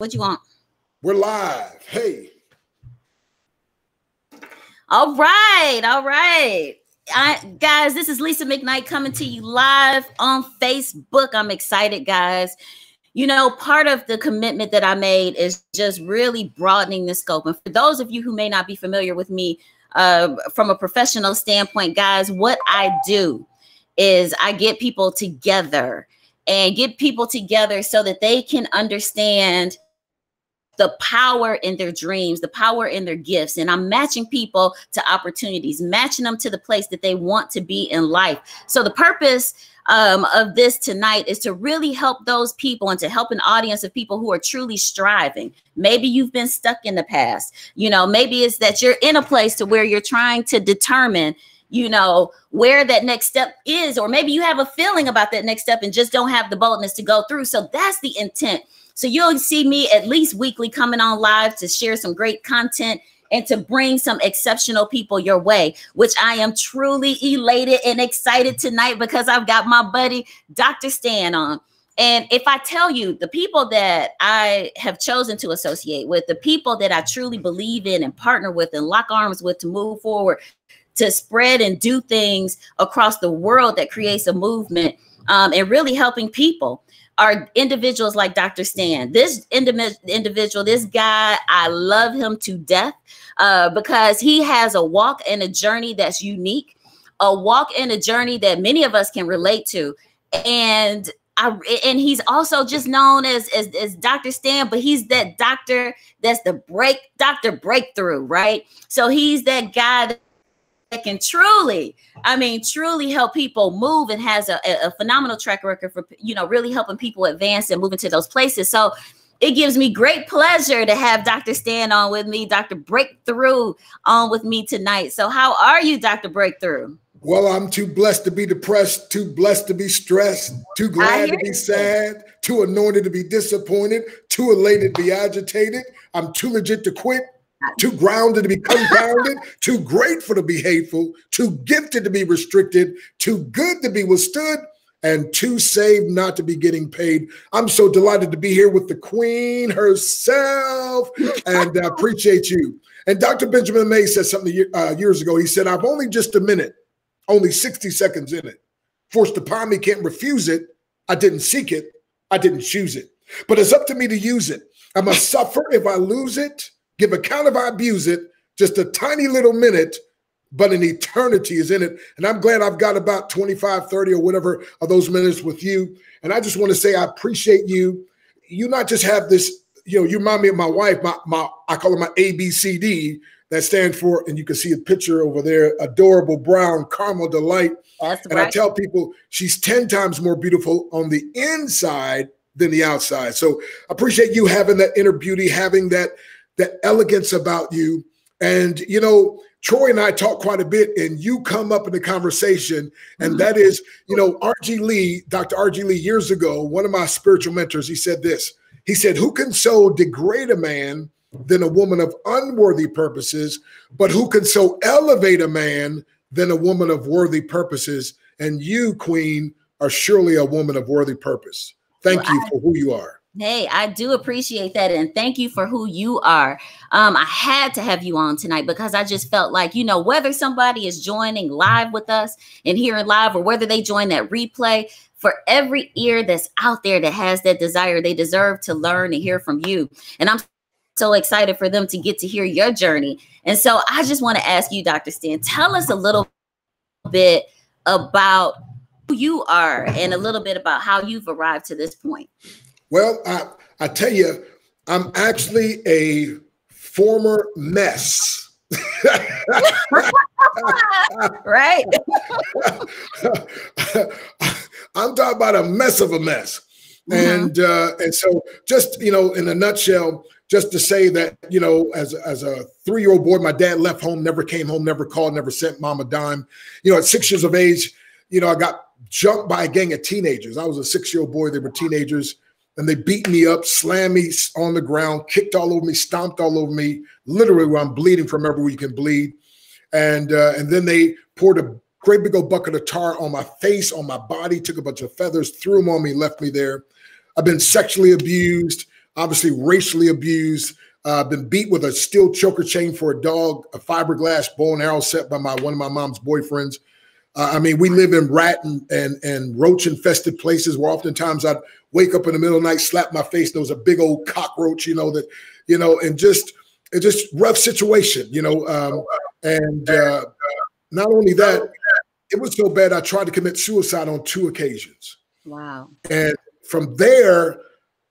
What you want? We're live. Hey. All right. All right. Guys, this is Lisa McKnight coming to you live on Facebook. I'm excited, guys. You know, part of the commitment that I made is just really broadening the scope. And for those of you who may not be familiar with me from a professional standpoint, guys, what I do is I get people together so that they can understand the power in their dreams, the power in their gifts. And I'm matching people to opportunities, matching them to the place that they want to be in life. So the purpose of this tonight is to really help those people and to help an audience of people who are truly striving. Maybe you've been stuck in the past. You know, maybe it's that you're in a place to where you're trying to determine, you know, where that next step is, or maybe you have a feeling about that next step and just don't have the boldness to go through. So that's the intent. So you'll see me at least weekly coming on live to share some great content and to bring some exceptional people your way, which I am truly elated and excited tonight because I've got my buddy, Dr. Stan, on. And if I tell you the people that I have chosen to associate with, the people that I truly believe in and partner with and lock arms with to move forward, to spread and do things across the world that creates a movement and really helping people, are individuals like Dr. Stan. This individual, this guy, I love him to death because he has a walk and a journey that's unique, a walk and a journey that many of us can relate to. And he's also just known as Dr. Stan, but he's that doctor that's the Dr. Breakthrough, right? So he's that guy that can truly help people move and has a phenomenal track record for, you know, really helping people advance and move into those places. So it gives me great pleasure to have Dr. Stan on with me, Dr. Breakthrough on with me tonight. So how are you, Dr. Breakthrough? Well, I'm too blessed to be depressed, too blessed to be stressed, too glad to be sad, too anointed to be disappointed, too elated to be agitated. I'm too legit to quit. Too grounded to be confounded, too grateful to be hateful, too gifted to be restricted, too good to be withstood, and too saved not to be getting paid. I'm so delighted to be here with the queen herself, and I appreciate you. And Dr. Benjamin May said something years ago. He said, I've only just a minute, only 60 seconds in it. Forced upon me, can't refuse it. I didn't seek it. I didn't choose it. But it's up to me to use it. I must suffer if I lose it. Give account if I abuse it. Just a tiny little minute, but an eternity is in it. And I'm glad I've got about 25, 30 or whatever of those minutes with you. And I just want to say I appreciate you. You not just have this, you know, you remind me of my wife, I call her my ABCD, that stands for, and you can see a picture over there, adorable brown caramel delight. That's and right. I tell people she's 10 times more beautiful on the inside than the outside. So I appreciate you having that inner beauty, having that elegance about you. And, you know, Troy and I talk quite a bit, and you come up in the conversation, and that is, you know, R.G. Lee, Dr. R.G. Lee, years ago, one of my spiritual mentors, he said this. He said, who can so degrade a man than a woman of unworthy purposes, but who can so elevate a man than a woman of worthy purposes? And you, Queen, are surely a woman of worthy purpose. Thank you for who you are. Hey, I do appreciate that. And thank you for who you are. I had to have you on tonight because I just felt like, you know, whether somebody is joining live with us and hearing live, or whether they join that replay, for every ear that's out there that has that desire, they deserve to learn and hear from you. And I'm so excited for them to get to hear your journey. And so I just want to ask you, Dr. Stan, tell us a little bit about who you are and a little bit about how you've arrived to this point. Well, I tell you, I'm actually a former mess. Right. I'm talking about a mess of a mess. And so just, you know, in a nutshell, just to say that, you know, as a 3-year-old boy, my dad left home, never came home, never called, never sent mom a dime. You know, at 6 years of age, you know, I got jumped by a gang of teenagers. I was a 6-year-old boy. They were teenagers. And they beat me up, slammed me on the ground, kicked all over me, stomped all over me, literally where I'm bleeding from everywhere you can bleed. And then they poured a great big old bucket of tar on my face, on my body, took a bunch of feathers, threw them on me, left me there. I've been sexually abused. obviously racially abused, been beat with a steel choker chain for a dog, a fiberglass bow and arrow set by one of my mom's boyfriends. I mean, we live in rat and roach infested places where oftentimes I'd wake up in the middle of the night, slap my face, and there was a big old cockroach, and just it's just rough situation, and not only that, it was so bad I tried to commit suicide on 2 occasions. Wow. And from there,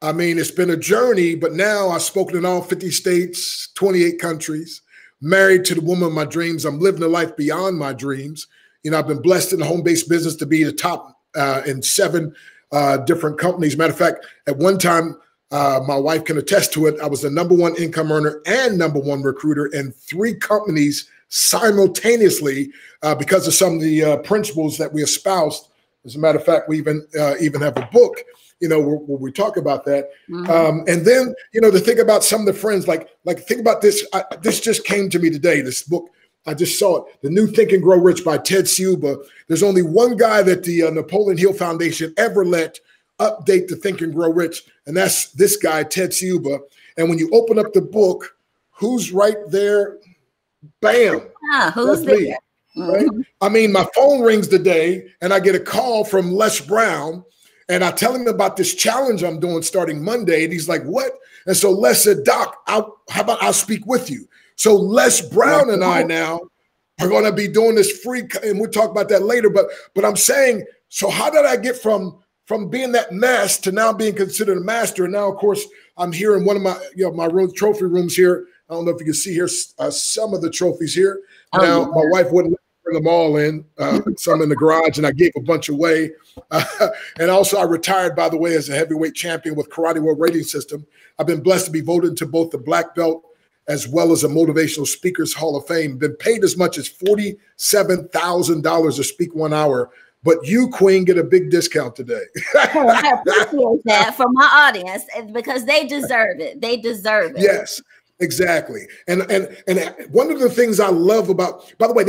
I mean, it's been a journey, but now I've spoken in all 50 states, 28 countries, married to the woman of my dreams. I'm living a life beyond my dreams. I've been blessed in the home-based business to be the top in 7 different companies. Matter of fact, at one time, my wife can attest to it, I was the #1 income earner and #1 recruiter in 3 companies simultaneously because of some of the principles that we espoused. As a matter of fact, we even have a book, where we talk about that. Mm-hmm. And then, to think about some of the friends, like think about this. This just came to me today, this book. I just saw it, The New Think and Grow Rich by Ted Ciuba. There's only one guy that the Napoleon Hill Foundation ever let update the Think and Grow Rich, and that's this guy, Ted Ciuba. And when you open up the book, who's right there? Bam. Who's there? Right? Mm-hmm. I mean, my phone rings today, and I get a call from Les Brown, and I tell him about this challenge I'm doing starting Monday, and he's like, "What?" And so Les said, "Doc, how about I'll speak with you?" So Les Brown and I now are going to be doing this free, and we'll talk about that later. But I'm saying, so how did I get from being that mess to now being considered a master? And now, of course, I'm here in one of my my trophy rooms here. I don't know if you can see here some of the trophies here. Now, my wife wouldn't let me bring them all in, some in the garage, and I gave a bunch away. And also, I retired, by the way, as a heavyweight champion with Karate World Rating System. I've been blessed to be voted into both the Black Belt as well as a Motivational Speakers Hall of Fame. Been paid as much as $47,000 to speak 1 hour. But you, Queen, get a big discount today. I appreciate that from my audience because they deserve it. They deserve it. Yes, exactly. And one of the things I love about, by the way,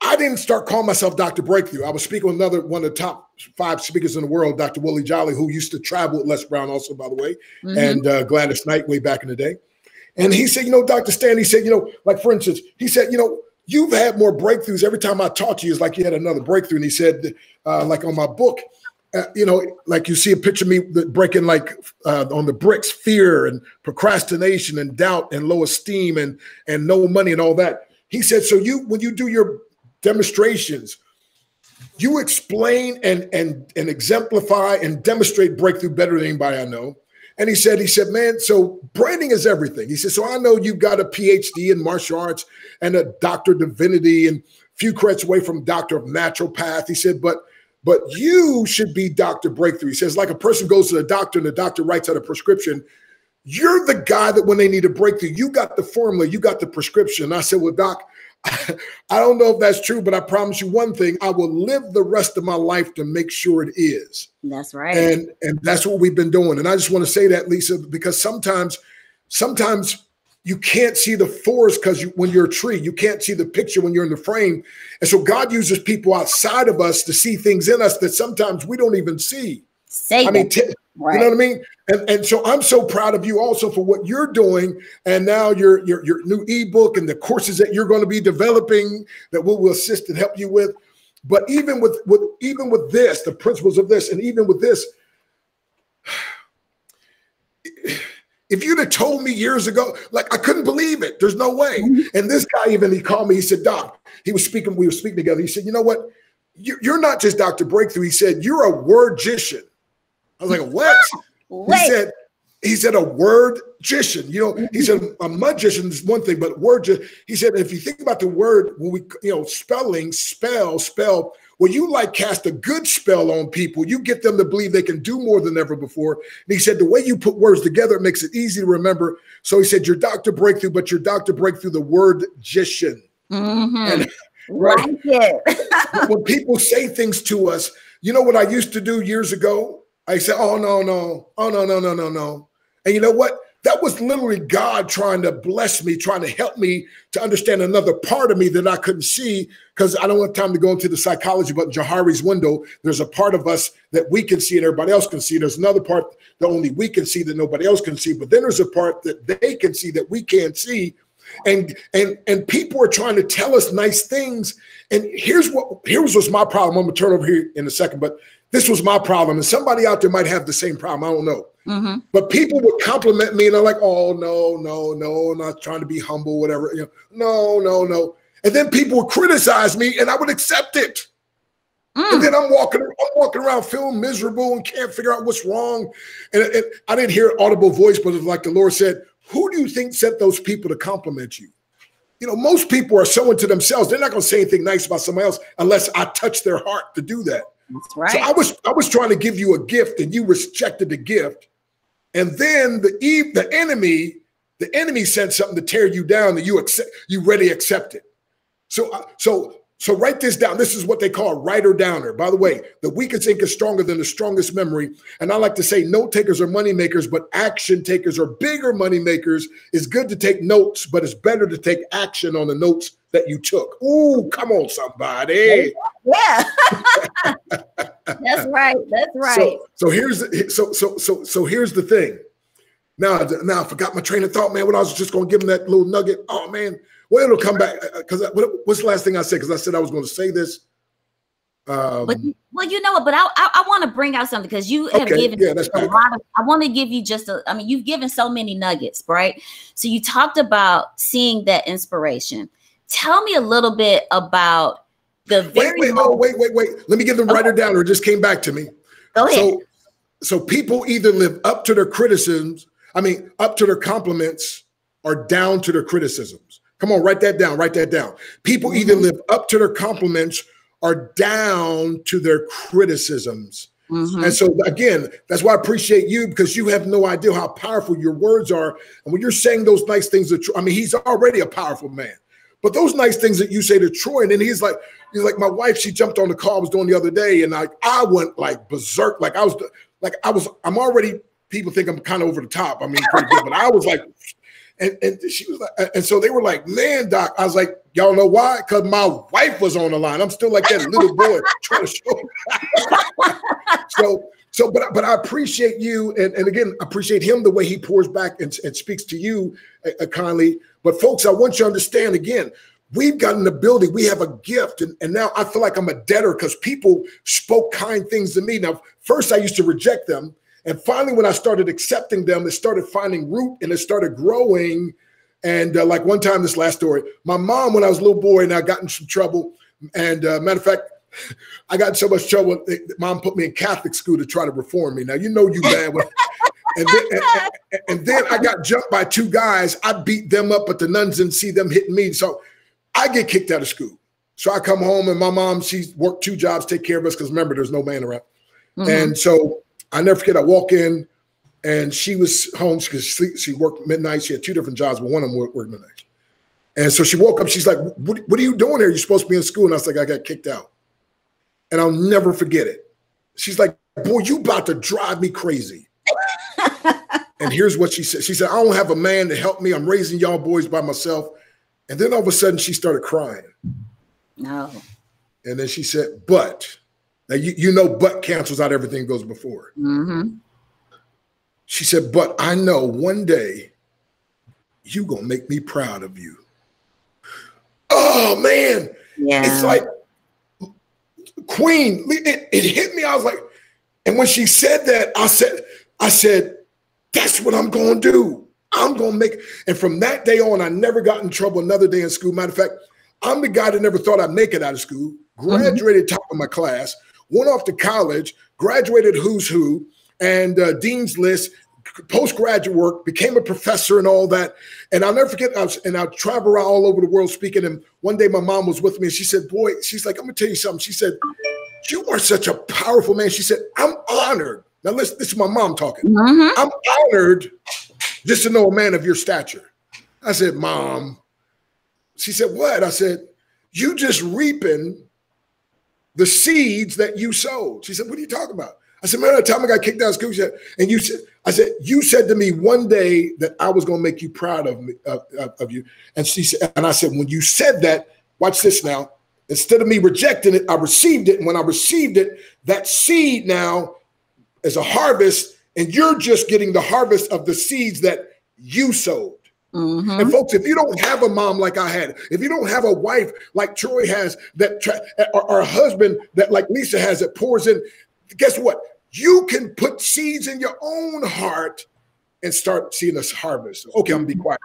I didn't start calling myself Dr. Breakthrough. I was speaking with one of the top 5 speakers in the world, Dr. Willie Jolly, who used to travel with Les Brown also, by the way, and Gladys Knight way back in the day. And he said, Dr. Stan, he said, like, for instance, he said, you've had more breakthroughs every time I talk to you. It's like you had another breakthrough. And he said, like on my book, like you see a picture of me breaking like on the bricks, fear and procrastination and doubt and low esteem and no money and all that. He said, so when you do your demonstrations, you explain and exemplify and demonstrate breakthrough better than anybody I know. And he said, man, so branding is everything. He said, so I know you've got a PhD in martial arts and a doctor of divinity and few credits away from doctor of naturopath. He said, but you should be Dr. Breakthrough. He says, like a person goes to the doctor and the doctor writes out a prescription. You're the guy that when they need a breakthrough, you got the formula, you got the prescription. And I said, well, Doc, I don't know if that's true, but I promise you one thing, I will live the rest of my life to make sure it is. That's right. And that's what we've been doing. And I just want to say that, Lisa, because sometimes you can't see the forest because when you're a tree, you can't see the picture when you're in the frame. And so God uses people outside of us to see things in us that sometimes we don't even see. Right. You know what I mean? And so I'm so proud of you also for what you're doing. And now your new ebook and the courses that you're going to be developing that we'll assist and help you with. But even with this, the principles of this, and even with this, if you'd have told me years ago, like I couldn't believe it. There's no way. And this guy he called me, he said, Doc, we were speaking together. He said, you know what? You're not just Dr. Breakthrough. He said, you're a word-gician. I was like, what? He said a word-gician. He said a magician is one thing, but he said, if you think about the word, when we, spelling, spell, well, you like cast a good spell on people. You get them to believe they can do more than ever before. And he said, the way you put words together, it makes it easy to remember. So he said, you're Dr. Breakthrough, but you're Dr. Breakthrough, the word-gician. Mm-hmm. Right? When people say things to us, you know what I used to do years ago? I said, oh, no. And you know what? That was literally God trying to bless me, trying to help me to understand another part of me that I couldn't see, because I don't have time to go into the psychology, but in Johari's window, there's a part of us that we can see and everybody else can see. There's another part that only we can see that nobody else can see. But then there's a part that they can see that we can't see. And people are trying to tell us nice things. And here's what's my problem. I'm gonna turn over here in a second, but this was my problem. And somebody out there might have the same problem. I don't know. Mm-hmm. But people would compliment me and they're like, oh, no, I'm not trying to be humble, whatever. You know, no. And then people would criticize me and I would accept it. And then I'm walking around feeling miserable and can't figure out what's wrong. And I didn't hear an audible voice, but it was like the Lord said, who do you think sent those people to compliment you? You know, most people are so into themselves. They're not going to say anything nice about somebody else unless I touch their heart to do that. That's right. So I was trying to give you a gift and you rejected the gift. And then the enemy sent something to tear you down and you ready accept it. So write this down. This is what they call a writer downer. By the way, the weakest ink is stronger than the strongest memory. And I like to say note takers are money makers, but action takers are bigger money makers. It's good to take notes, but it's better to take action on the notes that you took. Ooh, come on, somebody. Yeah. That's right. That's right. So here's the thing. Now I forgot my train of thought, man. When I was just going to give him that little nugget. Oh man. Well, it'll come back, because what's the last thing I said? Because I said I was going to say this. But you know what? But I want to bring out something, because you have given a lot of. I want to give you you've given so many nuggets, right? So you talked about seeing that inspiration. Tell me a little bit about the very. Wait. Let me give them writer down, or it just came back to me. Go ahead. So people either live up to their criticisms. Up to their compliments, or down to their criticisms. Come on, write that down. People either live up to their compliments or down to their criticisms. Mm-hmm. And so again, that's why I appreciate you, because you have no idea how powerful your words are. And when you're saying those nice things, he's already a powerful man. But those nice things that you say to Troy, and then he's like, my wife, she jumped on the call I was doing the other day, and I went like berserk. I'm already, people think I'm kind of over the top. Pretty good, but I was like, and she was like, and so they were like, man, Doc. I was like, y'all know why? Because my wife was on the line. I'm still like that little boy trying to show. But I appreciate you, and again, I appreciate him the way he pours back and speaks to you kindly. But folks, I want you to understand again, we've got an ability, we have a gift, and now I feel like I'm a debtor because people spoke kind things to me. Now, first I used to reject them. And finally, when I started accepting them, it started finding root and it started growing. And like one time, this last story, my mom, when I was a little boy and I got in some trouble, and matter of fact, I got in so much trouble, mom put me in Catholic school to try to reform me. Now, you bad. And then I got jumped by two guys. I beat them up, but the nuns didn't see them hitting me. So I get kicked out of school. So I come home and my mom, she worked 2 jobs, take care of us, because remember, there's no man around. Mm-hmm. And so I never forget, I walk in and she was home because she worked midnight. She had 2 different jobs, but one of them worked midnight. And so she woke up, she's like, what are you doing here? You're supposed to be in school. And I was like, I got kicked out. And I'll never forget it. She's like, boy, you about to drive me crazy. And here's what she said. She said, I don't have a man to help me. I'm raising y'all boys by myself. And then all of a sudden she started crying. No. And then she said, but. Now, but cancels out everything goes before. Mm-hmm. She said, but I know one day you going to make me proud of you. Oh, man. Yeah. It's like, Queen, it hit me. I was like, and when she said that, I said, that's what I'm going to do. I'm going to make, and from that day on, I never got in trouble another day in school. Matter of fact, I'm the guy that never thought I'd make it out of school, graduated top of my class, went off to college, graduated who's who, and dean's list, postgraduate work, became a professor and all that. And I'll never forget, I travel around all over the world speaking. And one day my mom was with me and she said, boy, she's like, I'm going to tell you something. She said, you are such a powerful man. She said, I'm honored. Now listen, this is my mom talking. Mm-hmm. I'm honored just to know a man of your stature. I said, Mom. She said, what? I said, you just reaping the seeds that you sowed. She said, what are you talking about? I said, man, the time I got kicked out of school, and you said, I said, you said to me one day that I was going to make you proud of me, of you. And she said, and I said, when you said that, watch this now. Instead of me rejecting it, I received it. And when I received it, that seed now is a harvest, and you're just getting the harvest of the seeds that you sowed. Mm-hmm. And folks, if you don't have a mom like I had, if you don't have a wife like Troy has, or a husband that like Lisa has that pours in, guess what? You can put seeds in your own heart and start seeing this harvest. Okay, I'm gonna be quiet.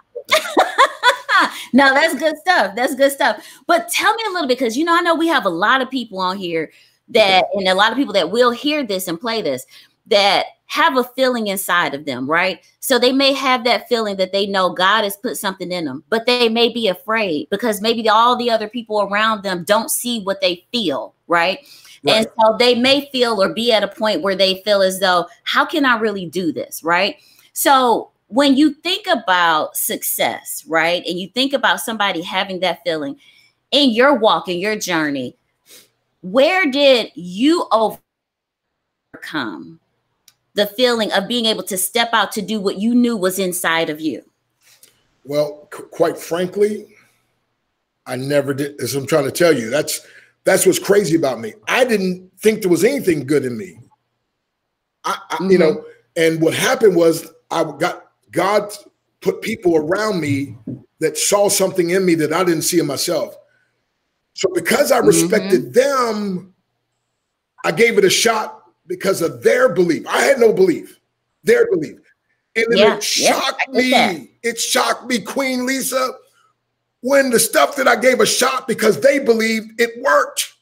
No, that's good stuff. That's good stuff. But tell me a little bit, because I know we have a lot of people on here and a lot of people that will hear this and play this that have a feeling inside of them, right? So they may have that feeling that they know God has put something in them, but they may be afraid because maybe all the other people around them don't see what they feel, right? And so they may feel or be at a point where they feel as though, how can I really do this, right? So when you think about success, right, and you think about somebody having that feeling in your walk, in your journey, where did you overcome the feeling of being able to step out to do what you knew was inside of you? Well, quite frankly, I never did. As I'm trying to tell you, that's what's crazy about me. I didn't think there was anything good in me. And what happened was God put people around me that saw something in me that I didn't see in myself. So because I respected them, I gave it a shot because of their belief. I had no belief, their belief. And then it shocked me. It shocked me, Queen Lisa, when the stuff that I gave a shot because they believed, it worked.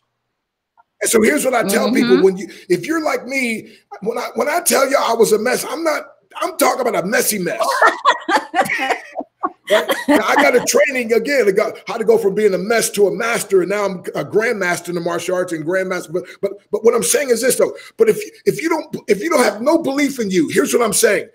And so here's what I tell people: if you're like me, when I tell you I was a mess, I'm talking about a messy mess. Right? Now, I got a training again how to go from being a mess to a master, and now I'm a grandmaster in the martial arts and grandmaster. But what I'm saying is this though: but if you don't have no belief in you, here's what I'm saying: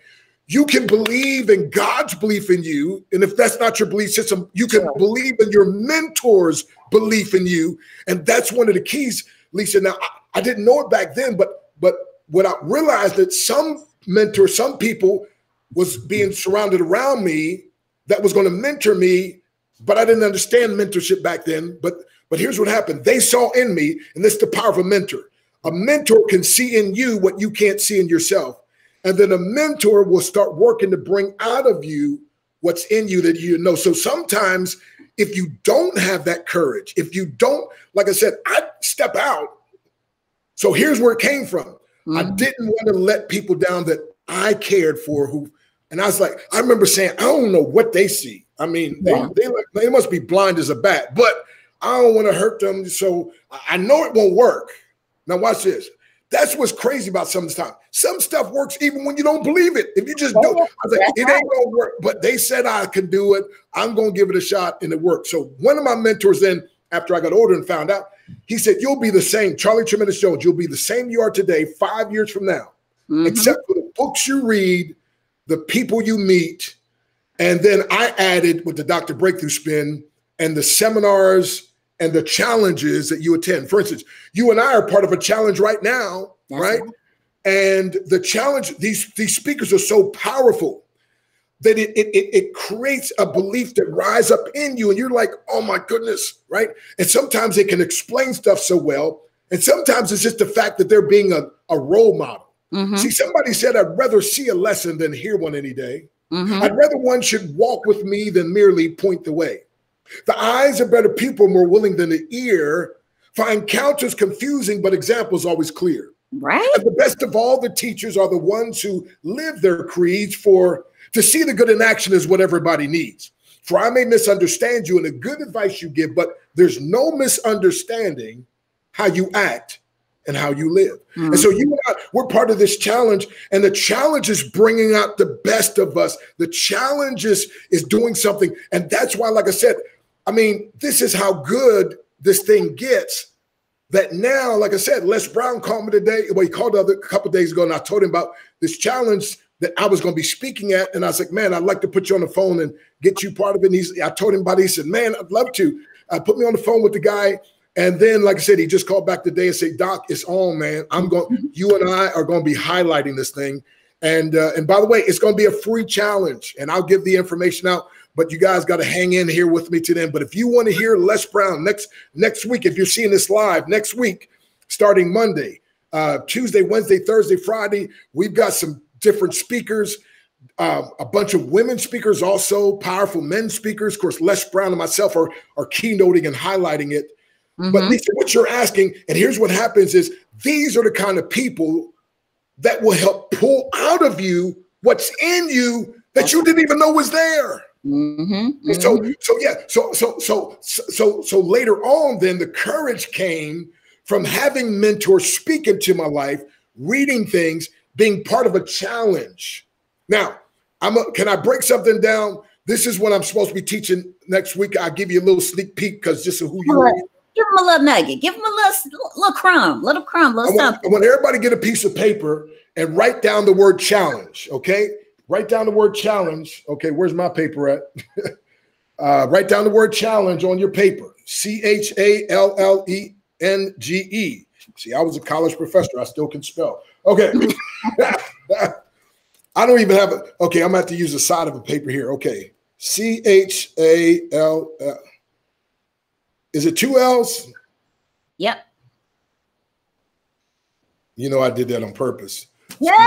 you can believe in God's belief in you, and if that's not your belief system, you can believe in your mentor's belief in you, and that's one of the keys, Lisa. Now I didn't know it back then, but what I realized that some mentors, some people was being surrounded around me that was going to mentor me, but I didn't understand mentorship back then. But here's what happened. They saw in me, and this is the power of a mentor. A mentor can see in you what you can't see in yourself. And then a mentor will start working to bring out of you what's in you that you know. So sometimes if you don't have that courage, if you don't, like I said, I step out. So here's where it came from. I didn't want to let people down that I cared for and I was like, I remember saying, I don't know what they see. I mean, they must be blind as a bat, but I don't want to hurt them. So I know it won't work. Now watch this. That's what's crazy about some stuff. Some stuff works even when you don't believe it. If you just don't, I was like, it ain't gonna work. But they said I can do it. I'm gonna give it a shot, and it worked. So one of my mentors then, after I got older and found out, he said, you'll be the same, Charlie Tremendous Jones, you'll be the same you are today 5 years from now, except for the books you read, the people you meet. And then I added with the Dr. Breakthrough Spin and the seminars and the challenges that you attend. For instance, you and I are part of a challenge right now, right? And the challenge, these speakers are so powerful that it creates a belief that rise up in you. And you're like, oh my goodness, right? And sometimes they can explain stuff so well. And sometimes it's just the fact that they're being a role model. See, somebody said, I'd rather see a lesson than hear one any day. I'd rather one should walk with me than merely point the way. The eyes of better people more willing than the ear. Find encounters confusing, but examples always clear. Right. And the best of all the teachers are the ones who live their creeds, for to see the good in action is what everybody needs. For I may misunderstand you in the good advice you give, but there's no misunderstanding how you act and how you live. And so you and I, we're part of this challenge, and the challenge is bringing out the best of us. The challenge is doing something. And that's why, like I said, I mean, this is how good this thing gets, that now, like I said, Les Brown called me today. Well, he called a couple of days ago, and I told him about this challenge that I was going to be speaking at. And I was like, man, I'd like to put you on the phone and get you part of it. And I told him about it. He said, man, I'd love to. Put me on the phone with the guy. And then, like I said, he just called back today and said, Doc, it's on, man. You and I are going to be highlighting this thing. And by the way, it's going to be a free challenge, and I'll give the information out, but you guys got to hang in here with me to then. But if you want to hear Les Brown next week, if you're seeing this live next week, starting Monday, Tuesday, Wednesday, Thursday, Friday, we've got some different speakers, a bunch of women speakers, also powerful men speakers. Of course, Les Brown and myself are keynoting and highlighting it. But Lisa, what you're asking, and here's what happens is these are the kind of people that will help pull out of you what's in you that you didn't even know was there. So later on, then the courage came from having mentors speak into my life, reading things, being part of a challenge. Now, can I break something down? This is what I'm supposed to be teaching next week. I'll give you a little sneak peek because just of who you are. Give them a little nugget. Give them a little crumb, little something. I want everybody to get a piece of paper and write down the word challenge, okay? Write down the word challenge. Okay, where's my paper at? Write down the word challenge on your paper. CHALLENGE. See, I was a college professor. I still can spell. Okay. I don't even have it. Okay, I'm going to have to use the side of a paper here. Okay. CHALL. Is it 2 L's? Yep. You know, I did that on purpose. Yeah.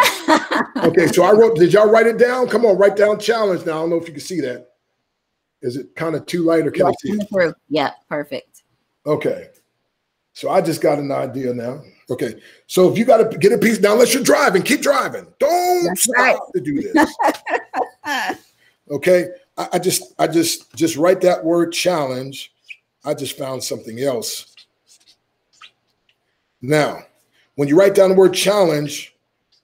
Okay, so I wrote, did y'all write it down? Come on, write down challenge now. I don't know if you can see that. Is it kind of too light or can I see it? Through. Yeah, perfect. Okay. So I just got an idea now. Okay. So if you got to get a piece now, unless you're driving, keep driving. Don't stop to do this. Okay. I just write that word challenge. I just found something else. Now, when you write down the word challenge,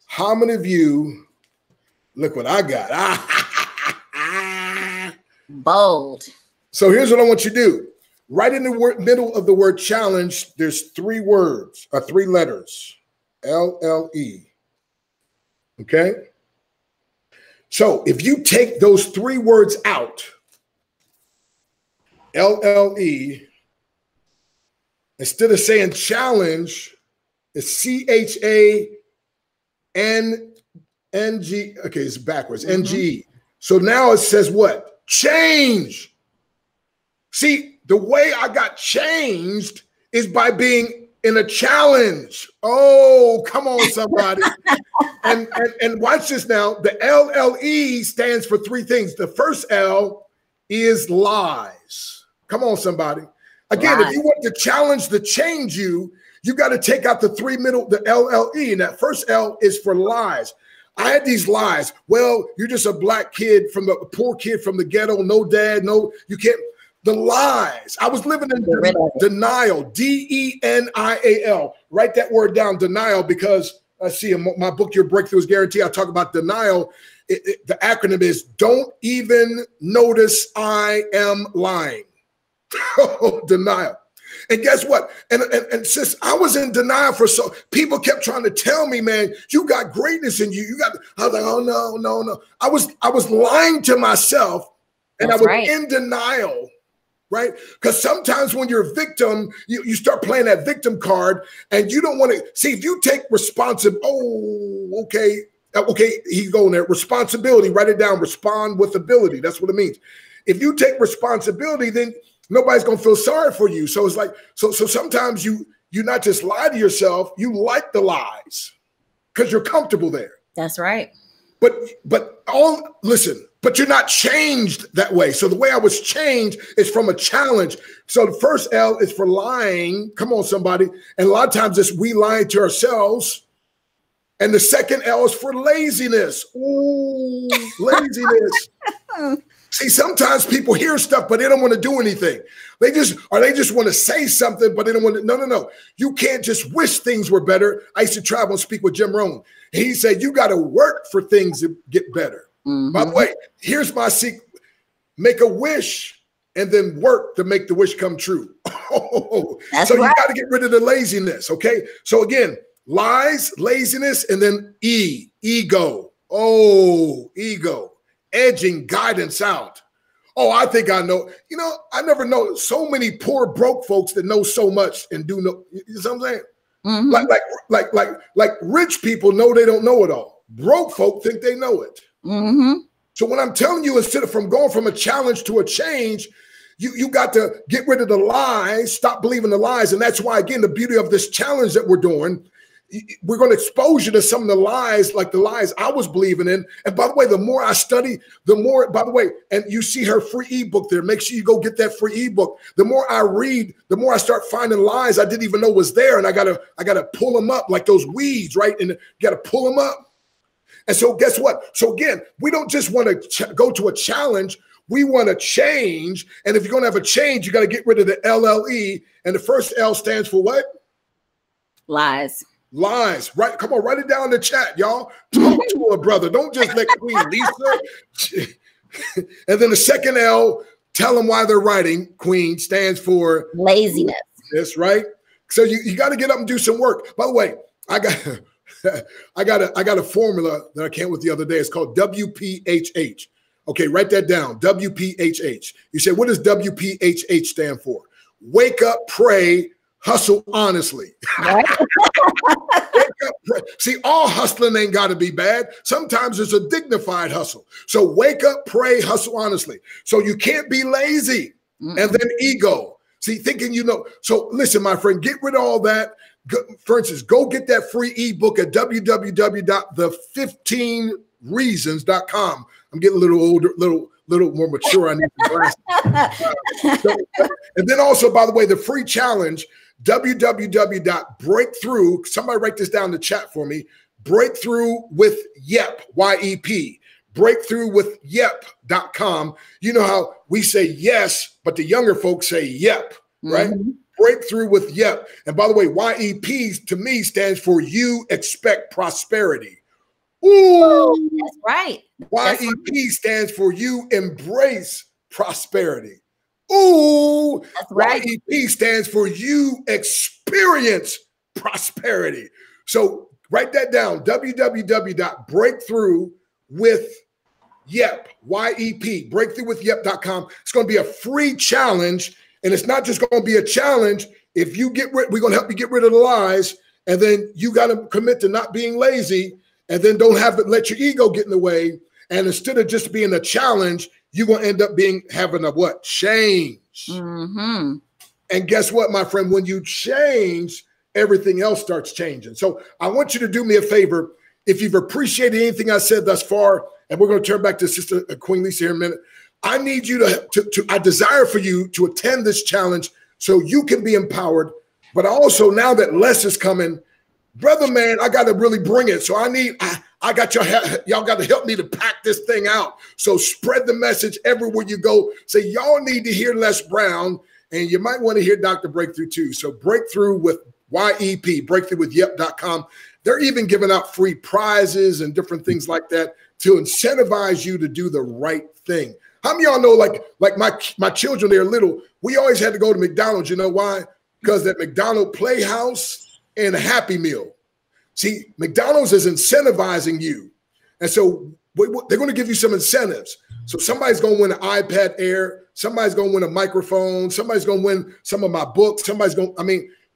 how many of you, look what I got. Bold. So here's what I want you to do. Right in the middle of the word challenge, there's 3 words, or 3 letters, LLE. Okay? So if you take those 3 words out, LLE, instead of saying challenge, it's CHANNG. Okay, it's backwards, NGE. So now it says what? Change. See, the way I got changed is by being in a challenge. Oh, come on, somebody. and watch this now. The LLE stands for 3 things. The first L is lies. Come on, somebody. Again, if you want the challenge to change you, you got to take out the 3 middle, the LLE. And that first L is for lies. I had these lies. Well, you're just a black kid from a poor kid from the ghetto. No dad. No, you can't. The lies. I was living in denial. DENIAL. Write that word down, denial, because I see in my book, Your Breakthrough is Guaranteed. I talk about denial. The acronym is don't even notice I am lying. Denial. And guess what? And since I was in denial so people kept trying to tell me, man, you got greatness in you. I was like, oh no. I was lying to myself, and I was in denial. Right? Because sometimes when you're a victim, you start playing that victim card, and you don't want to see if you take responsibility. Oh, okay, he's going there. Responsibility, write it down. Respond with ability. That's what it means. If you take responsibility, then nobody's gonna feel sorry for you. So it's like, so sometimes you not just lie to yourself, you like the lies because you're comfortable there. That's right. But you're not changed that way. So the way I was changed is from a challenge. So the first L is for lying. Come on, somebody. And a lot of times it's we lying to ourselves. And the second L is for laziness. Ooh, laziness. See, sometimes people hear stuff, but they don't want to do anything. They just want to say something, but they don't want to. No. You can't just wish things were better. I used to travel and speak with Jim Rohn. He said, you got to work for things to get better. By the way, here's my secret. Make a wish and then work to make the wish come true. So you got to get rid of the laziness, okay? So again, lies, laziness, and then ego. Oh, ego. Edging guidance out. Oh, I think I know. You know, I never know so many poor broke folks that know so much and do know. You know what I'm saying? Mm-hmm. Like rich people know they don't know it all. Broke folk think they know it. Mm-hmm. So when I'm telling you, instead of going from a challenge to a change, you got to get rid of the lies, stop believing the lies. And that's why, again, the beauty of this challenge that we're doing, we're going to expose you to some of the lies, like the lies I was believing in. And by the way, the more I study, the more, by the way, and you see her free ebook there. Make sure you go get that free ebook. The more I read, the more I start finding lies I didn't even know was there. And I gotta pull them up like those weeds, right? And you got to pull them up. And so guess what? So again, we don't just want to go to a challenge. We want to change. And if you're going to have a change, you got to get rid of the LLE. And the first L stands for what? Lies. Lies. Right. Come on, write it down in the chat, y'all. Talk to a brother. Don't just let Queen Lisa. And then the second L, tell them why they're writing. Queen stands for laziness. That's right. So you got to get up and do some work. By the way, I got a formula that I came with the other day. It's called WPHH. Okay, write that down. WPHH. You say, what does WPHH stand for? Wake up, pray, hustle honestly. Right? Wake up, pray. See, all hustling ain't got to be bad. Sometimes it's a dignified hustle. So wake up, pray, hustle honestly. So you can't be lazy. And then ego. See, thinking you know. So listen, my friend, get rid of all that. For instance, go get that free ebook at www.the15reasons.com. I'm getting a little older, little more mature. I need the glasses. And then also, by the way, the free challenge, www.breakthrough. Somebody write this down in the chat for me. Breakthrough with YEP, Y-E-P. Breakthroughwithyep.com. You know how we say yes, but the younger folks say yep, right? Mm-hmm. Breakthrough with YEP. And by the way, YEP to me stands for you expect prosperity. Ooh, that's right. YEP stands for you embrace prosperity. Ooh, that's right. YEP stands for you experience prosperity. So write that down. www.breakthroughwithyep, YEP, breakthroughwithyep.com. It's going to be a free challenge. And it's not just going to be a challenge. If you get rid, we're going to help you get rid of the lies. And then you got to commit to not being lazy. And then don't let your ego get in the way. And instead of just being a challenge, you're going to end up having a what? Change. Mm-hmm. And guess what, my friend? When you change, everything else starts changing. So I want you to do me a favor. If you've appreciated anything I said thus far, and we're going to turn back to Sister Queen Lisa here in a minute, I need you I desire for you to attend this challenge so you can be empowered. But also now that less is coming, brother, man, I got to really bring it. So I got y'all got to help me to pack this thing out. So spread the message everywhere you go. Say, y'all need to hear Les Brown, and you might want to hear Dr. Breakthrough too. So Breakthrough with YEP, breakthroughwithyep.com. They're even giving out free prizes and different things like that to incentivize you to do the right thing. How many of y'all know, like my children, they're little, we always had to go to McDonald's. You know why? Because that McDonald's Playhouse and a Happy Meal. See, McDonald's is incentivizing you. And so they're going to give you some incentives. So somebody's going to win an iPad Air. Somebody's going to win a microphone. Somebody's going to win some of my books. Somebody's going,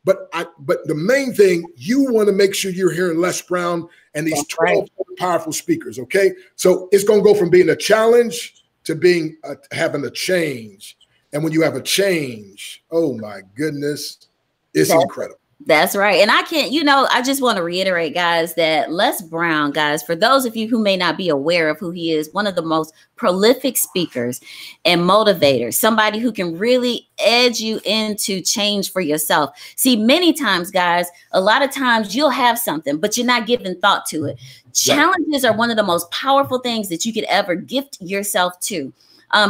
but the main thing, you want to make sure you're hearing Les Brown and these 12 powerful speakers, okay? So it's going to go from being a challenge to being having a change. And when you have a change, oh my goodness, it's incredible. That's right. And I just want to reiterate, guys, that Les Brown, guys, for those of you who may not be aware of who he is, one of the most prolific speakers and motivators, somebody who can really edge you into change for yourself. See, many times, guys, a lot of times you'll have something, but you're not giving thought to it. Challenges are one of the most powerful things that you could ever gift yourself to.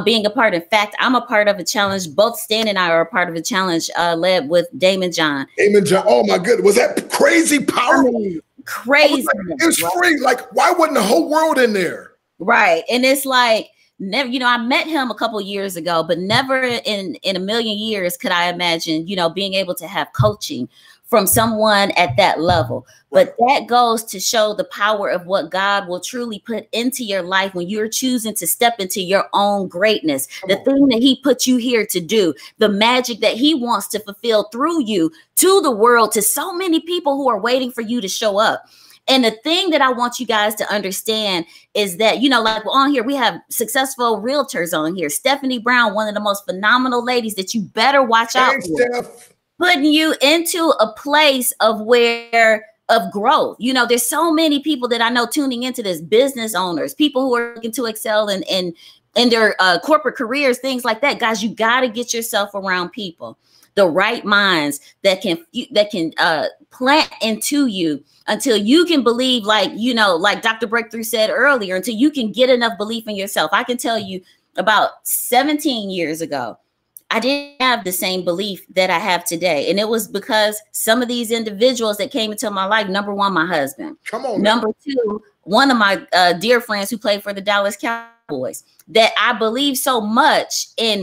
Being a part. In fact, I'm a part of a challenge. Both Stan and I are a part of a challenge led with Damon John. Damon John. Oh my goodness. Was that crazy powerful? Crazy. It's free. Like, why wasn't the whole world in there? Right. And it's like, never, I met him a couple years ago, but never in a million years could I imagine, being able to have coaching from someone at that level. But that goes to show the power of what God will truly put into your life when you're choosing to step into your own greatness, the thing that he put you here to do, the magic that he wants to fulfill through you to the world, to so many people who are waiting for you to show up. And the thing that I want you guys to understand is that, you know, like on here, we have successful realtors on here. Stephanie Brown, one of the most phenomenal ladies that you better watch out for, putting you into a place of growth. You know, there's so many people that I know tuning into this, business owners, people who are looking to excel in their corporate careers, things like that. Guys, you got to get yourself around people, the right minds that can plant into you until you can believe, like, you know, like Dr. Breakthrough said earlier, until you can get enough belief in yourself. I can tell you about 17 years ago, I didn't have the same belief that I have today. And it was because some of these individuals that came into my life, number one, my husband. Come on. Number two, one of my dear friends who played for the Dallas Cowboys, that I believe so much in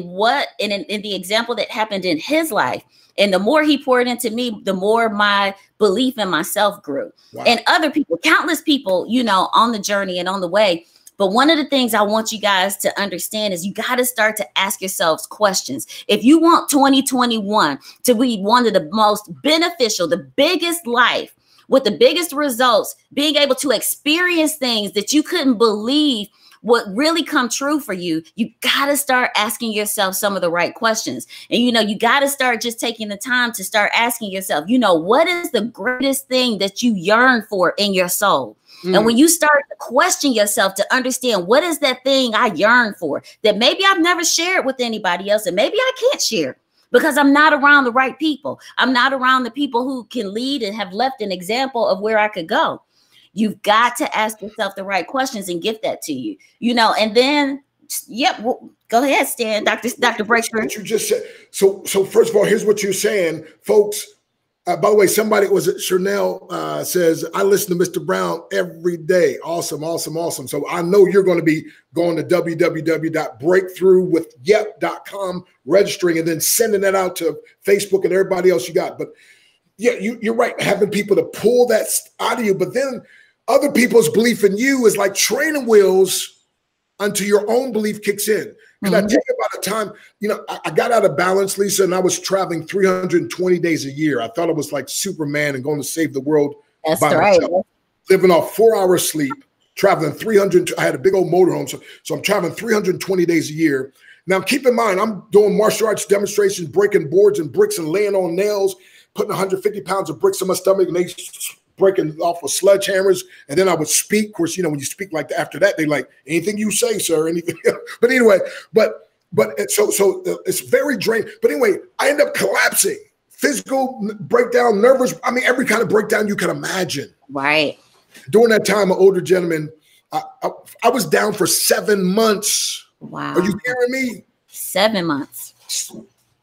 in the example that happened in his life. And the more he poured into me, the more my belief in myself grew. Wow. And other people, countless people, you know, on the journey and on the way. But one of the things I want you guys to understand is you got to start to ask yourselves questions. If you want 2021 to be one of the most beneficial, the biggest life with the biggest results, being able to experience things that you couldn't believe would really come true for you, you got to start asking yourself some of the right questions. And, you know, you got to start just taking the time to start asking yourself, you know, what is the greatest thing that you yearn for in your soul? And when you start to question yourself to understand what is that thing I yearn for that maybe I've never shared with anybody else, and maybe I can't share because I'm not around the right people. I'm not around the people who can lead and have left an example of where I could go. You've got to ask yourself the right questions and get that to you, you know, and then, well, go ahead, Stan, Dr. Breakthrough. What you just said. So first of all, here's what you're saying, folks. By the way, somebody Chanel says, I listen to Mr. Brown every day. Awesome, awesome, awesome. So I know you're going to be going to www.breakthroughwithyep.com, registering, and then sending that out to Facebook and everybody else you got. But yeah, you're right, having people to pull that out of you. But then other people's belief in you is like training wheels until your own belief kicks in. Because I tell you about a time, you know, I got out of balance, Lisa, and I was traveling 320 days a year. I thought I was like Superman and going to save the world. That's right. Myself. Living off 4 hours sleep, traveling 300. I had a big old motorhome, so I'm traveling 320 days a year. Now, keep in mind, I'm doing martial arts demonstrations, breaking boards and bricks and laying on nails, putting 150 pounds of bricks in my stomach, and they breaking off with sledgehammers. And then I would speak. Of course, you know, when you speak like that, after that, they like, anything you say, sir, anything. But anyway, but so it's very draining. But anyway, I end up collapsing, physical breakdown, nervous. I mean, every kind of breakdown you can imagine. Right. During that time, an older gentleman, I was down for 7 months. Wow. Are you hearing me? 7 months.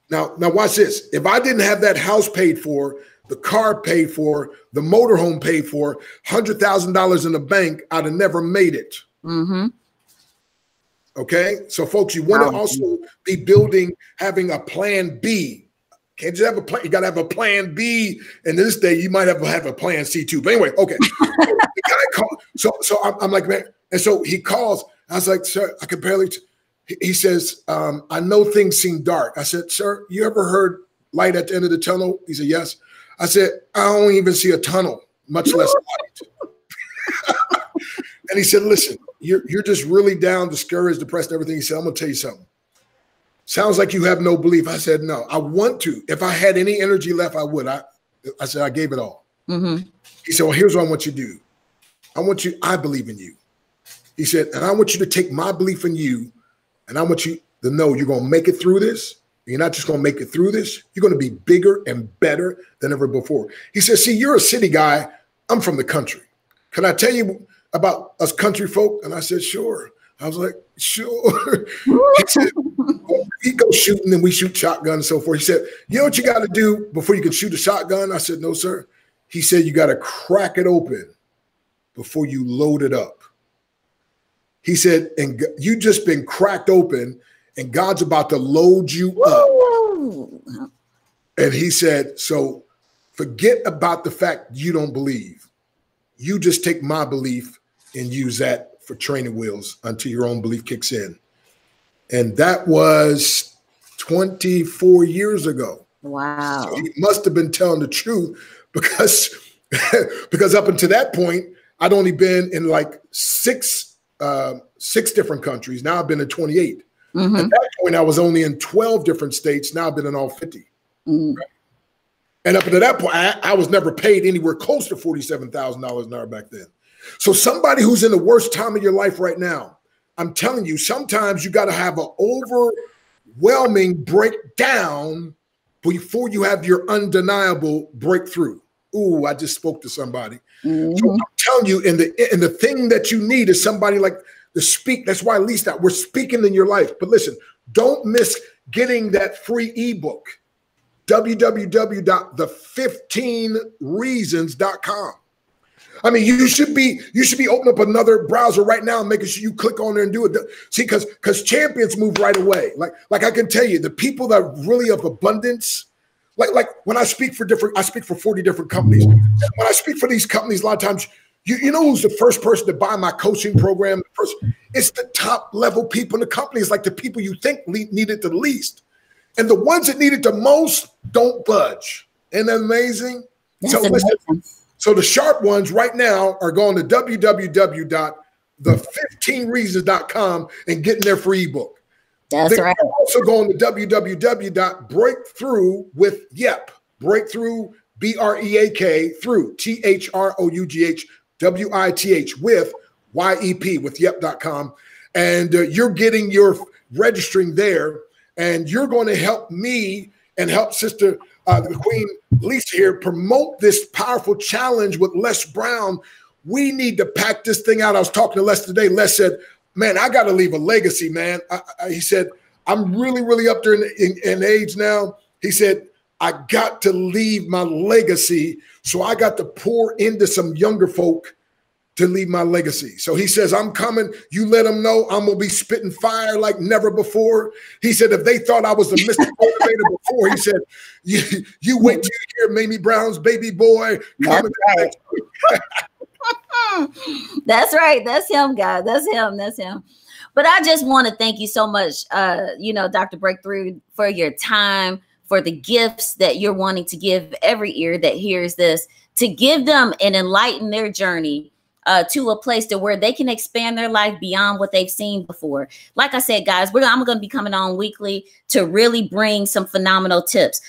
Now watch this. If I didn't have that house paid for, the car paid for, the motorhome paid for, $100,000 in the bank, I'd have never made it. Mm-hmm. Okay? So, folks, you want to also be having a plan B. Can't just have a plan. You got to have a plan B. And this day, you might have a plan C too. But anyway, okay. The guy called. So I'm like, man. And so he calls. I was like, sir, I can barely. He says, I know things seem dark. I said, sir, you ever heard light at the end of the tunnel? He said, yes. I said, I don't even see a tunnel, much less light. And he said, listen, you're just really down, discouraged, depressed, everything. He said, I'm going to tell you something. Sounds like you have no belief. I said, no, I want to. If I had any energy left, I would. I said, I gave it all. Mm-hmm. He said, well, here's what I want you to do. I believe in you. He said, and I want you to take my belief in you, and I want you to know you're going to make it through this. You're not just going to make it through this. You're going to be bigger and better than ever before. He said, see, you're a city guy. I'm from the country. Can I tell you about us country folk? And I said, sure. I was like, sure. He said, he goes shooting and we shoot shotgun and so forth. He said, you know what you got to do before you can shoot a shotgun? I said, no, sir. He said, you got to crack it open before you load it up. He said, and you just been cracked open and God's about to load you up. And he said, so Forget about the fact you don't believe. You just take my belief and use that for training wheels until your own belief kicks in. And that was 24 years ago. Wow. So he must have been telling the truth because up until that point, I'd only been in like six different countries. Now I've been in 28. Mm-hmm. At that point, I was only in 12 different states. Now I've been in all 50. Mm-hmm. Right? And up until that point, I was never paid anywhere close to $47,000 an hour back then. So somebody who's in the worst time of your life right now, I'm telling you, sometimes you got to have an overwhelming breakdown before you have your undeniable breakthrough. Ooh, I just spoke to somebody. Mm-hmm. So I'm telling you, and the thing that you need is somebody like to speak. That's why at least we're speaking in your life. But listen, don't miss getting that free ebook, www.the15reasons.com. I mean, you should be opening up another browser right now and making sure you click on there and do it. See, because champions move right away. Like I can tell you, the people that are really of abundance, like when I speak for 40 different companies. When I speak for these companies, a lot of times, you know who's the first person to buy my coaching program? It's the top level people in the company. It's like the people you think need it the least. And the ones that need it the most don't budge. Isn't that amazing? That's amazing. Listen, so the sharp ones right now are going to www.the15reasons.com and getting their free ebook. That's right. They're also going to www.breakthrough with Yep. Breakthrough, BREAK, through, THROUGHWITH with YEP with yep.com. And you're registering there, and you're going to help me and help Sister the Queen Lisa here promote this powerful challenge with Les Brown. We need to pack this thing out. I was talking to Les today. Les said, man, I got to leave a legacy, man. He said, I'm really, really up there in age now. He said, I got to leave my legacy. So I got to pour into some younger folk to leave my legacy. So he says, I'm coming. You let them know I'm going to be spitting fire like never before. He said, if they thought I was a Mr. Motivator before, he said, you wait till you hear Mamie Brown's baby boy coming. That's right. That's right. That's him, guys. That's him. That's him. But I just want to thank you so much, Dr. Breakthrough, for your time, for the gifts that you're wanting to give every ear that hears this, to give them and enlighten their journey to a place to where they can expand their life beyond what they've seen before. Like I said, guys, I'm going to be coming on weekly to really bring some phenomenal tips.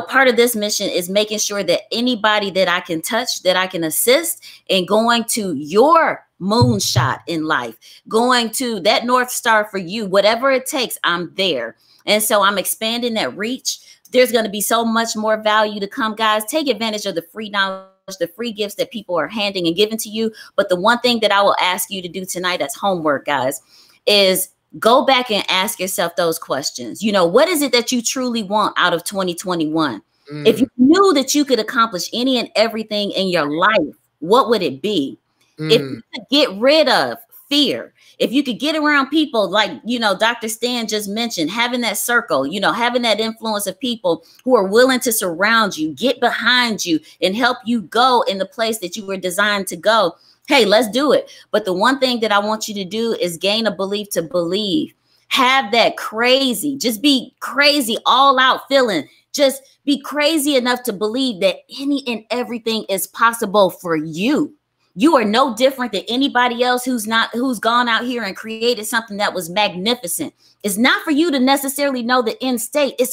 Part of this mission is making sure that anybody that I can touch, that I can assist in going to your moonshot in life, going to that North Star for you, whatever it takes, I'm there. And so I'm expanding that reach. There's going to be so much more value to come, guys. Take advantage of the free knowledge, the free gifts that people are handing and giving to you. But the one thing that I will ask you to do tonight as homework, guys, is go back and ask yourself those questions. What is it that you truly want out of 2021? If you knew that you could accomplish any and everything in your life, what would it be? If you could get rid of fear, if you could get around people like, Dr. Stan just mentioned, having that circle, having that influence of people who are willing to surround you, get behind you and help you go in the place that you were designed to go. Hey, let's do it. But the one thing that I want you to do is gain a belief to believe. Have that crazy, just be crazy, all out feeling. Just be crazy enough to believe that any and everything is possible for you. You are no different than anybody else who's gone out here and created something that was magnificent. It's not for you to necessarily know the end state. It's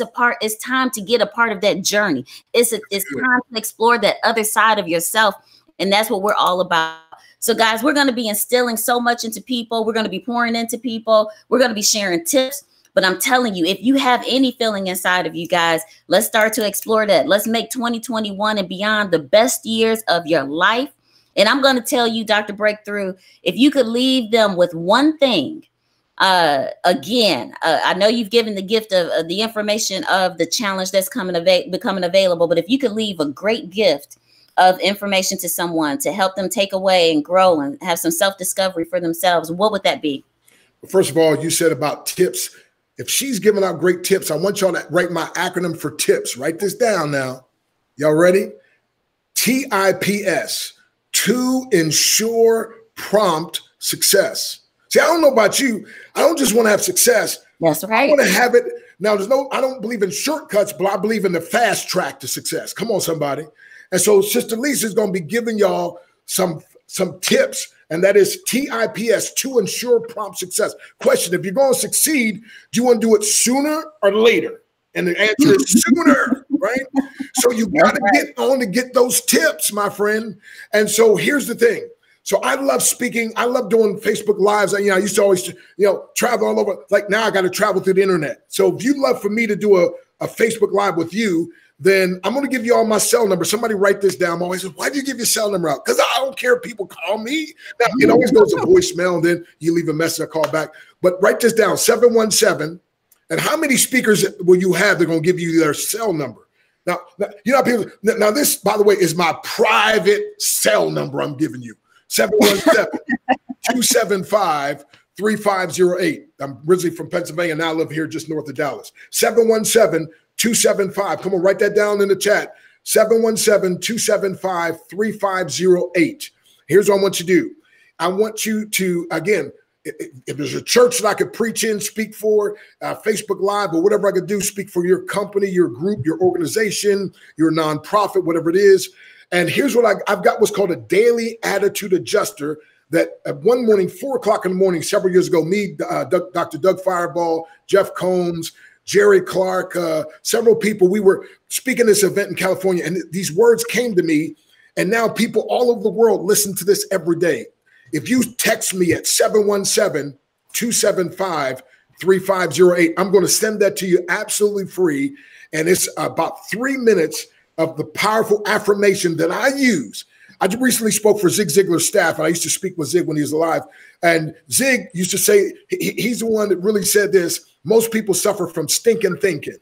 time to get a part of that journey. It's time to explore that other side of yourself. And that's what we're all about. So guys, we're going to be instilling so much into people. We're going to be pouring into people. We're going to be sharing tips. But I'm telling you, if you have any feeling inside of you guys, let's start to explore that. Let's make 2021 and beyond the best years of your life. And I'm going to tell you, Dr. Breakthrough, if you could leave them with one thing, I know you've given the gift of the information of the challenge that's becoming available. But if you could leave a great gift of information to someone to help them take away and grow and have some self-discovery for themselves, what would that be? First of all, you said about tips. If she's giving out great tips, I want y'all to write my acronym for tips. Write this down now. Y'all ready? TIPS, to ensure prompt success. See, I don't know about you. I don't just want to have success. That's right. I want to have it. Now, I don't believe in shortcuts, but I believe in the fast track to success. Come on, somebody. And so Sister Lisa is going to be giving y'all some tips, and that is TIPS, to ensure prompt success. Question: if you're going to succeed, do you want to do it sooner or later? And the answer is sooner, right? So you got to get on to get those tips, my friend. And so here's the thing. So I love speaking. I love doing Facebook Lives. I used to always, travel all over. Like now I got to travel through the internet. So if you'd love for me to do a Facebook Live with you, then I'm going to give you all my cell number. Somebody write this down. I'm always says, why do you give your cell number out? Because I don't care if people call me. Now, it always goes to voicemail, and then you leave a message, I call back. But write this down, 717. And how many speakers will you have that are going to give you their cell number? Now, people. Now, this, by the way, is my private cell number I'm giving you. 717-275-3508. I'm originally from Pennsylvania. Now I live here just north of Dallas. 717-275. Come on, write that down in the chat. 717-275-3508. Here's what I want you to do. I want you to, again, if there's a church that I could preach in, speak for, Facebook Live or whatever I could do, speak for your company, your group, your organization, your nonprofit, whatever it is. And here's what I've got what's called a daily attitude adjuster that one morning, 4 o'clock in the morning, several years ago, me, Dr. Doug Fireball, Jeff Combs, Jerry Clark, several people, we were speaking this event in California, and these words came to me, and now people all over the world listen to this every day. If you text me at 717-275-3508, I'm going to send that to you absolutely free, and it's about 3 minutes of the powerful affirmation that I use. I just recently spoke for Zig Ziglar's staff, and I used to speak with Zig when he was alive. And Zig used to say, he's the one that really said this, most people suffer from stinking thinking,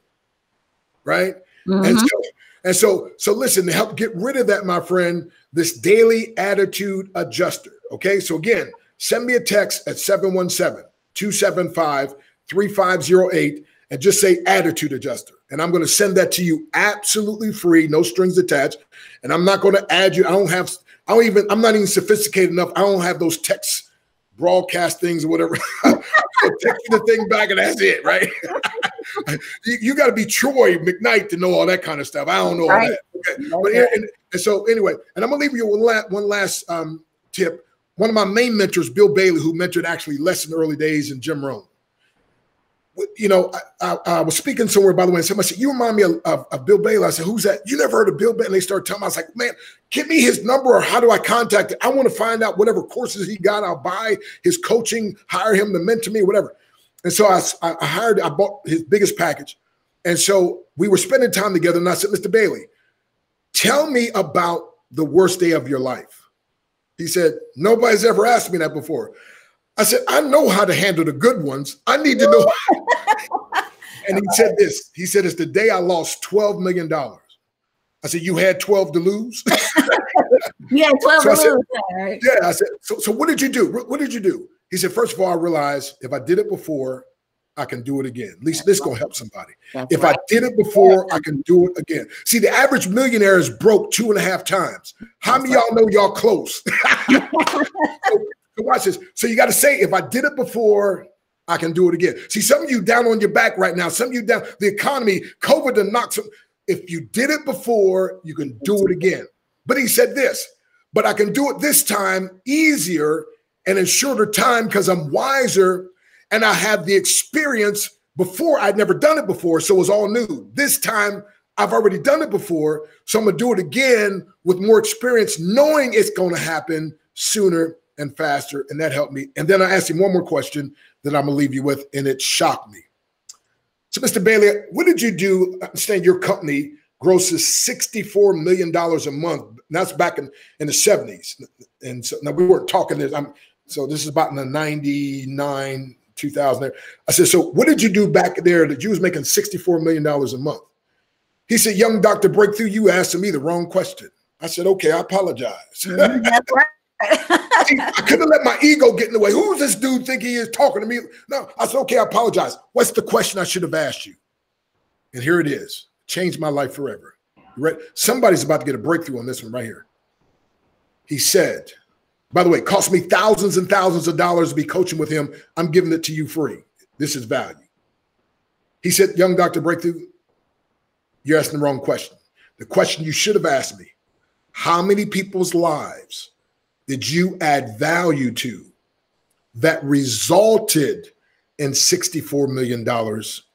right? Mm-hmm. And so listen, to help get rid of that, my friend, this daily attitude adjuster, okay? So again, send me a text at 717-275-3508 and just say attitude adjuster. And I'm going to send that to you absolutely free, no strings attached. And I'm not going to add you. I'm not even sophisticated enough. I don't have those text broadcast things or whatever. So text you the thing back and that's it, right? you got to be Troy McKnight to know all that kind of stuff. I don't know all that. Okay. But and so anyway, and I'm going to leave you one last tip. One of my main mentors, Bill Bailey, who mentored actually less in the early days, and Jim Rohn. I was speaking somewhere, by the way, and somebody said, you remind me of Bill Bailey. I said, who's that? You never heard of Bill Bailey? And they started telling me. I was like, man, give me his number, or how do I contact it? I want to find out whatever courses he got. I'll buy his coaching, hire him to mentor me, whatever. And so I bought his biggest package. And so we were spending time together, and I said, Mr. Bailey, tell me about the worst day of your life. He said, nobody's ever asked me that before. I said, I know how to handle the good ones. I need to know. And he said this. He said, it's the day I lost $12 million. I said, you had 12 to lose? Yeah, 12 to lose. Yeah, I said, so what did you do? What did you do? He said, first of all, I realized if I did it before, I can do it again. At least this is going to help somebody. If I did it before, I can do it again. See, the average millionaire is broke 2.5 times. How many of y'all know y'all close? So watch this. So you got to say, if I did it before, I can do it again. See, some of you down on your back right now, some of you down, the economy, COVID done knocked some. If you did it before, you can do it again. But he said this, but I can do it this time easier and in shorter time because I'm wiser and I have the experience before. I'd never done it before, so it was all new. This time, I've already done it before, so I'm going to do it again with more experience, knowing it's going to happen sooner and faster, and that helped me. And then I asked him one more question that I'm going to leave you with, and it shocked me. So, Mr. Bailey, what did you do? I understand your company grosses $64 million a month. And that's back in the 70s. And so now we weren't talking this. So this is about in the 99, 2000. I said, so what did you do back there that you was making $64 million a month? He said, young Dr. Breakthrough, you asked me the wrong question. I said, okay, I apologize. That's right. See, I couldn't let my ego get in the way. Who's this dude think he is talking to me? No, I said, okay, I apologize. What's the question I should have asked you? And here it is. Changed my life forever. Somebody's about to get a breakthrough on this one right here. He said, by the way, it cost me thousands and thousands of dollars to be coaching with him. I'm giving it to you free. This is value. He said, young Dr. Breakthrough, you're asking the wrong question. The question you should have asked me, how many people's lives did you add value to that resulted in $64 million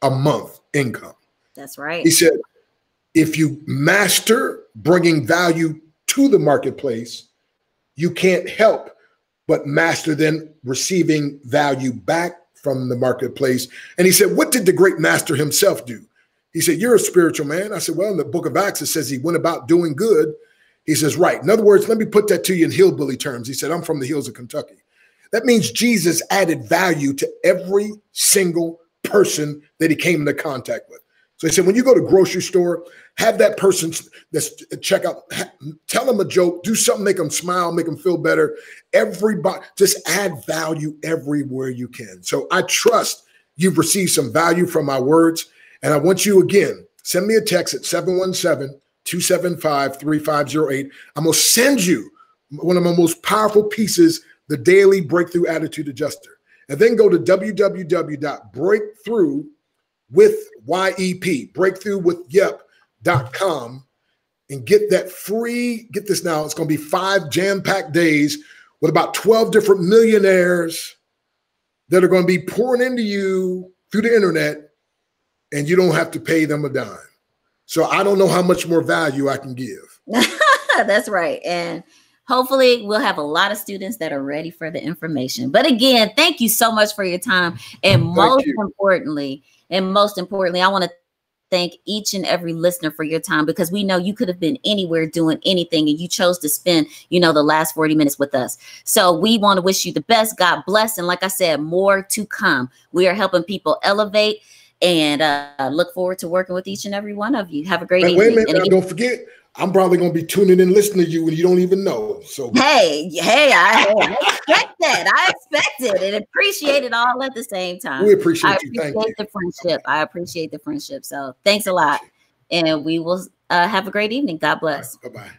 a month income? That's right. He said, if you master bringing value to the marketplace, you can't help but master then receiving value back from the marketplace. And he said, what did the great master himself do? He said, you're a spiritual man. I said, well, in the book of Acts, it says he went about doing good. He says, right. In other words, let me put that to you in hillbilly terms. He said, I'm from the hills of Kentucky. That means Jesus added value to every single person that he came into contact with. So he said, when you go to grocery store, have that person that's check out, tell them a joke, do something, make them smile, make them feel better. Everybody, just add value everywhere you can. So I trust you've received some value from my words. And I want you, again, send me a text at 717-275-3508. I'm going to send you one of my most powerful pieces, the Daily Breakthrough Attitude Adjuster. And then go to breakthroughwithyep.com and get that free, get this now, it's going to be 5 jam-packed days with about 12 different millionaires that are going to be pouring into you through the internet, and you don't have to pay them a dime. So I don't know how much more value I can give. That's right. And hopefully we'll have a lot of students that are ready for the information. But again, thank you so much for your time. And most importantly, I want to thank each and every listener for your time, because we know you could have been anywhere doing anything and you chose to spend, the last 40 minutes with us. So we want to wish you the best. God bless. And like I said, more to come. We are helping people elevate, and look forward to working with each and every one of you. Have a great evening. Wait a minute, now, don't forget, I'm probably going to be tuning in, listening to you when you don't even know. So hey, I expect that. I expect it and appreciate it all at the same time. We appreciate you. Thank you. The friendship. I appreciate the friendship. So thanks a lot. And we will have a great evening. God bless. Right, bye-bye.